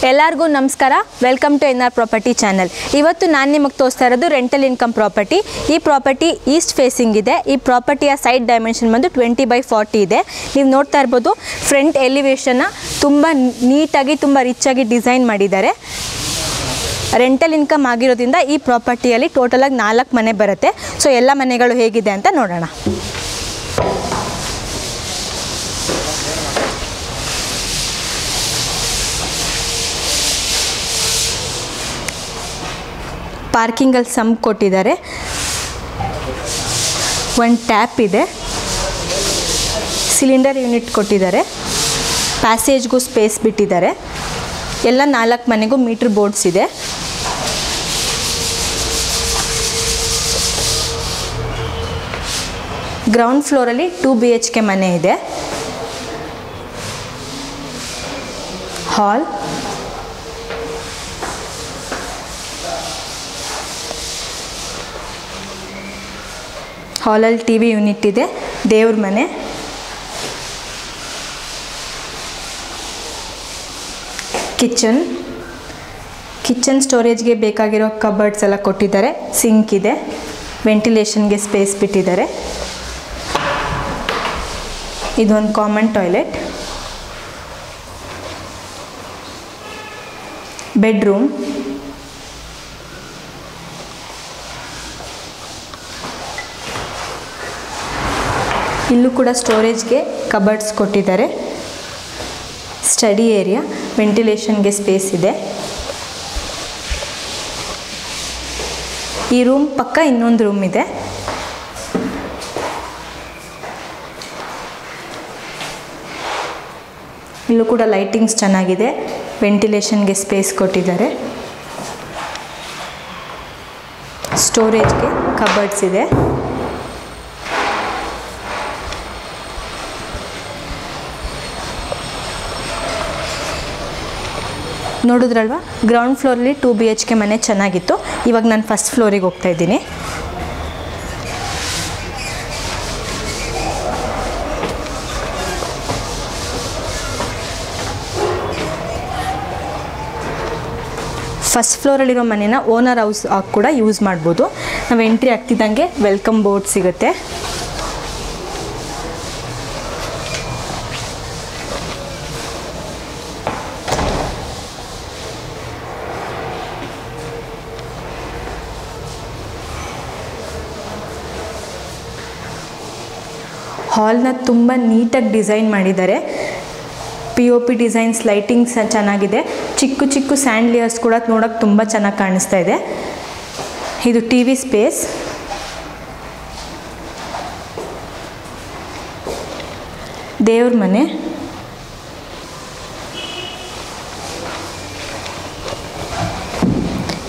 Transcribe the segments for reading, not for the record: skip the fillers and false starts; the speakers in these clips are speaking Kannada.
ಎಲ್ಲರಿಗೂ ನಮಸ್ಕಾರ. Welcome to NR property channel. ಇವತ್ತು ನಾನು ನಿಮಗೆ ತೋರಿಸ್ತಾ ಇರೋದು ರೆಂಟಲ್ ಇನ್ಕಮ್ ಪ್ರಾಪರ್ಟಿ. ಈ ಪ್ರಾಪರ್ಟಿ ಈಸ್ಟ್ ಫೇಸಿಂಗ್ ಇದೆ. ಈ ಪ್ರಾಪರ್ಟಿಯ ಸೈಡ್ ಡೈಮೆನ್ಷನ್ ಬಂದು 20/40 ಇದೆ. ನೀವು ನೋಡ್ತಾ ಇರ್ಬೋದು ಫ್ರಂಟ್ ಎಲಿವೇಶನ್ನ ತುಂಬ ನೀಟಾಗಿ ತುಂಬ ರಿಚಾಗಿ ಡಿಸೈನ್ ಮಾಡಿದ್ದಾರೆ. ರೆಂಟಲ್ ಇನ್ಕಮ್ ಆಗಿರೋದ್ರಿಂದ ಈ ಪ್ರಾಪರ್ಟಿಯಲ್ಲಿ ಟೋಟಲಾಗಿ 4 ಮನೆ ಬರುತ್ತೆ. ಸೊ ಎಲ್ಲ ಮನೆಗಳು ಹೇಗಿದೆ ಅಂತ ನೋಡೋಣ. ಪಾರ್ಕಿಂಗಲ್ಲಿ ಸಂಪ್ ಕೊಟ್ಟಿದ್ದಾರೆ. ಒಂದು ಟ್ಯಾಪ್ ಇದೆ. ಸಿಲಿಂಡರ್ ಯೂನಿಟ್ ಕೊಟ್ಟಿದ್ದಾರೆ. ಪ್ಯಾಸೇಜ್ಗೂ ಸ್ಪೇಸ್ ಬಿಟ್ಟಿದ್ದಾರೆ. ಎಲ್ಲ 4 ಮನೆಗೂ ಮೀಟ್ರ್ ಬೋರ್ಡ್ಸ್ ಇದೆ. ಗ್ರೌಂಡ್ ಫ್ಲೋರಲ್ಲಿ 2 BHK ಮನೆ ಇದೆ. ಹಾಲ್, ಹಾಲಲ್ಲಿ TV ಯೂನಿಟ್ ಇದೆ. ದೇವ್ರ ಮನೆ, ಕಿಚನ್ ಸ್ಟೋರೇಜ್ಗೆ ಬೇಕಾಗಿರೋ ಕಬರ್ಡ್ಸ್ ಎಲ್ಲ ಕೊಟ್ಟಿದ್ದಾರೆ. ಸಿಂಕ್ ಇದೆ. ವೆಂಟಿಲೇಷನ್ಗೆ ಸ್ಪೇಸ್ ಬಿಟ್ಟಿದ್ದಾರೆ. ಇದೊಂದು ಕಾಮನ್ ಟಾಯ್ಲೆಟ್. ಬೆಡ್ರೂಮ್, ಇಲ್ಲೂ ಕೂಡ ಸ್ಟೋರೇಜ್ಗೆ ಕಬರ್ಡ್ಸ್ ಕೊಟ್ಟಿದ್ದಾರೆ. ಸ್ಟಡಿ ಏರಿಯಾ, ವೆಂಟಿಲೇಷನ್ಗೆ ಸ್ಪೇಸ್ ಇದೆ. ಈ ರೂಮ್ ಪಕ್ಕ ಇನ್ನೊಂದು ರೂಮ್ ಇದೆ. ಇಲ್ಲೂ ಕೂಡ ಲೈಟಿಂಗ್ಸ್ ಚೆನ್ನಾಗಿದೆ. ವೆಂಟಿಲೇಷನ್ಗೆ ಸ್ಪೇಸ್ ಕೊಟ್ಟಿದ್ದಾರೆ. ಸ್ಟೋರೇಜ್ಗೆ ಕಬರ್ಡ್ಸ್ ಇದೆ. ನೋಡಿದ್ರಲ್ವ, ಗ್ರೌಂಡ್ ಫ್ಲೋರಲ್ಲಿ 2 BHK ಮನೆ ಚೆನ್ನಾಗಿತ್ತು. ಇವಾಗ ನಾನು ಫಸ್ಟ್ ಫ್ಲೋರಿಗೆ ಹೋಗ್ತಾ ಇದ್ದೀನಿ. ಫಸ್ಟ್ ಫ್ಲೋರಲ್ಲಿರೋ ಮನೇನ ಓನರ್ ಹೌಸ್ ಆಗಿ ಕೂಡ ಯೂಸ್ ಮಾಡ್ಬೋದು. ನಾವು ಎಂಟ್ರಿ ಆಗ್ತಿದ್ದಂಗೆ ವೆಲ್ಕಮ್ ಬೋರ್ಡ್ ಸಿಗುತ್ತೆ. ಹಾಲ್ನ ತುಂಬ ನೀಟಾಗಿ ಡಿಸೈನ್ ಮಾಡಿದ್ದಾರೆ. POP ಡಿಸೈನ್ಸ್, ಲೈಟಿಂಗ್ಸ್ ಚೆನ್ನಾಗಿದೆ. ಚಿಕ್ಕ ಚಿಕ್ಕ ಸ್ಯಾಂಡ್ಲಿಯರ್ಸ್ ಕೂಡ ನೋಡೋಕ್ಕೆ ತುಂಬ ಚೆನ್ನಾಗಿ ಕಾಣಿಸ್ತಾ ಇದೆ. ಇದು TV ಸ್ಪೇಸ್. ದೇವ್ರ ಮನೆ,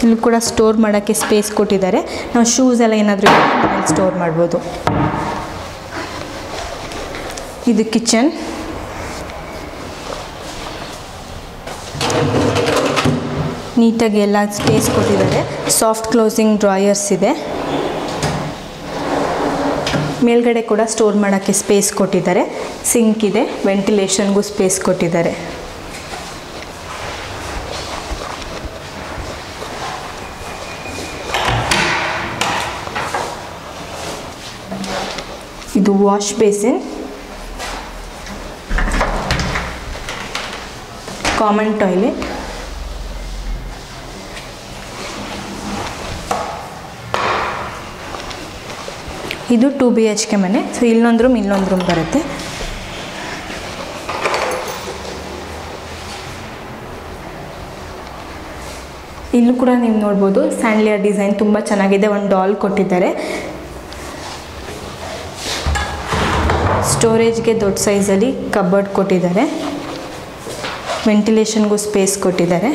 ಇಲ್ಲೂ ಕೂಡ ಸ್ಟೋರ್ ಮಾಡೋಕ್ಕೆ ಸ್ಪೇಸ್ ಕೊಟ್ಟಿದ್ದಾರೆ. ನಾವು ಶೂಸ್ ಎಲ್ಲ ಏನಾದರೂ ಸ್ಟೋರ್ ಮಾಡ್ಬೋದು. ಇದು ಕಿಚನ್. ನೀಟಾಗಿ ಎಲ್ಲ ಸ್ಪೇಸ್ ಕೊಟ್ಟಿದ್ದಾರೆ. ಸಾಫ್ಟ್ ಕ್ಲೋಸಿಂಗ್ ಡ್ರಾಯರ್ಸ್ ಇದೆ. ಮೇಲ್ಗಡೆ ಕೂಡ ಸ್ಟೋರ್ ಮಾಡೋಕ್ಕೆ ಸ್ಪೇಸ್ ಕೊಟ್ಟಿದ್ದಾರೆ. ಸಿಂಕ್ ಇದೆ. ವೆಂಟಿಲೇಷನ್ಗೂ ಸ್ಪೇಸ್ ಕೊಟ್ಟಿದ್ದಾರೆ. ಇದು ವಾಶ್ ಬೇಸಿನ್, ಕಾಮನ್ ಟಾಯ್ಲೆಟ್. ಇದು 2 BHK ಮನೆ. ಸೊ ಇಲ್ಲೊಂದು ರೂಮ್ ಬರುತ್ತೆ. ಇಲ್ಲೂ ಕೂಡ ನೀವು ನೋಡ್ಬೋದು ಸ್ಯಾಂಡ್ಲಿಯರ್ ಡಿಸೈನ್ ತುಂಬ ಚೆನ್ನಾಗಿದೆ. ಒಂದು ಡಾಲ್ ಕೊಟ್ಟಿದ್ದಾರೆ. ಸ್ಟೋರೇಜ್ಗೆ ದೊಡ್ಡ ಸೈಜಲ್ಲಿ ಕಬರ್ಡ್ ಕೊಟ್ಟಿದ್ದಾರೆ. ವೆಂಟಿಲೇಷನ್ಗೂ ಸ್ಪೇಸ್ ಕೊಟ್ಟಿದ್ದಾರೆ.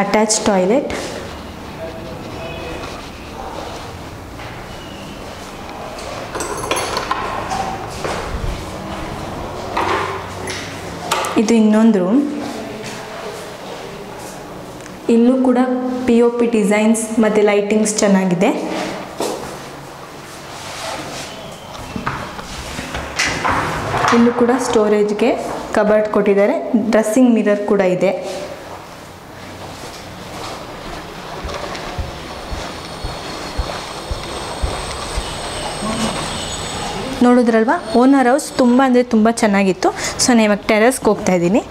Attach toilet. ಇದು ಇನ್ನೊಂದು ರೂಮ್. ಇಲ್ಲೂ ಕೂಡ POP ಡಿಸೈನ್ಸ್ ಮತ್ತು ಲೈಟಿಂಗ್ಸ್ ಚೆನ್ನಾಗಿದೆ. ಇಲ್ಲೂ ಕೂಡ ಸ್ಟೋರೇಜ್ಗೆ ಕಬರ್ಡ್ ಕೊಟ್ಟಿದ್ದಾರೆ, ಡ್ರೆಸ್ಸಿಂಗ್ ಮಿರರ್ ಕೂಡ ಇದೆ. ನೋಡಿದ್ರಲ್ವಾ, ಓನರ್ ಹೌಸ್ ತುಂಬ ಅಂದರೆ ತುಂಬ ಚೆನ್ನಾಗಿತ್ತು. ಸೊ ನಾನು ಇವಾಗ ಟೆರೆಸ್ಗೆ ಹೋಗ್ತಾ ಇದ್ದೀನಿ.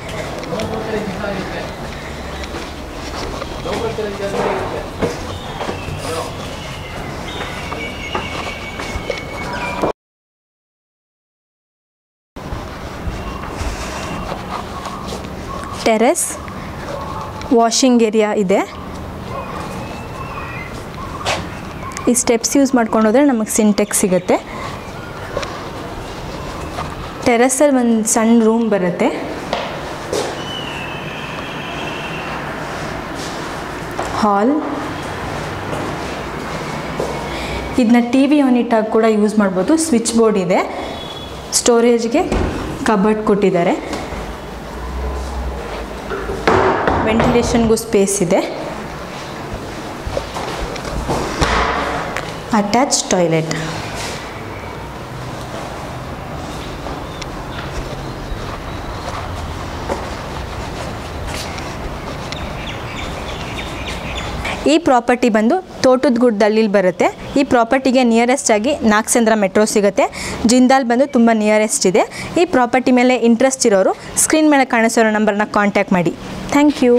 ಟೆರೆಸ್, ವಾಷಿಂಗ್ ಏರಿಯಾ ಇದೆ. ಈ ಸ್ಟೆಪ್ಸ್ ಯೂಸ್ ಮಾಡ್ಕೊಂಡು ಹೋದರೆ ನಮಗೆ ಸಿಂಟೆಕ್ಸ್ ಸಿಗುತ್ತೆ. ಟೆರೆಸಲ್ಲಿ ಒಂದು ಸಣ್ಣ ರೂಮ್ ಬರುತ್ತೆ. ಹಾಲ್, ಇದನ್ನ ಟಿ ವಿ ಯೂನಿಟ್ ಆಗಿ ಕೂಡ ಯೂಸ್ ಮಾಡ್ಬೋದು. ಸ್ವಿಚ್ ಬೋರ್ಡ್ ಇದೆ, ಸ್ಟೋರೇಜ್ಗೆ ಕಬರ್ಡ್ ಕೊಟ್ಟಿದ್ದಾರೆ, ವೆಂಟಿಲೇಷನ್ಗೂ ಸ್ಪೇಸ್ ಇದೆ, ಅಟ್ಯಾಚ್ ಟಾಯ್ಲೆಟ್. ಈ ಪ್ರಾಪರ್ಟಿ ಬಂದು ತೋಟದಗುಡ್ಡದಲ್ಲಿ ಬರುತ್ತೆ. ಈ ಪ್ರಾಪರ್ಟಿಗೆ ನಿಯರೆಸ್ಟ್ ಆಗಿ ನಾಗಸಂದ್ರ ಮೆಟ್ರೋ ಸಿಗುತ್ತೆ. ಜಿಂದಾಲ್ ಬಂದು ತುಂಬ ನಿಯರೆಸ್ಟ್ ಇದೆ. ಈ ಪ್ರಾಪರ್ಟಿ ಮೇಲೆ ಇಂಟ್ರೆಸ್ಟ್ ಇರೋರು ಸ್ಕ್ರೀನ್ ಮೇಲೆ ಕಾಣಿಸೋ ನಂಬರ್ನ ಕಾಂಟ್ಯಾಕ್ಟ್ ಮಾಡಿ. Thank you.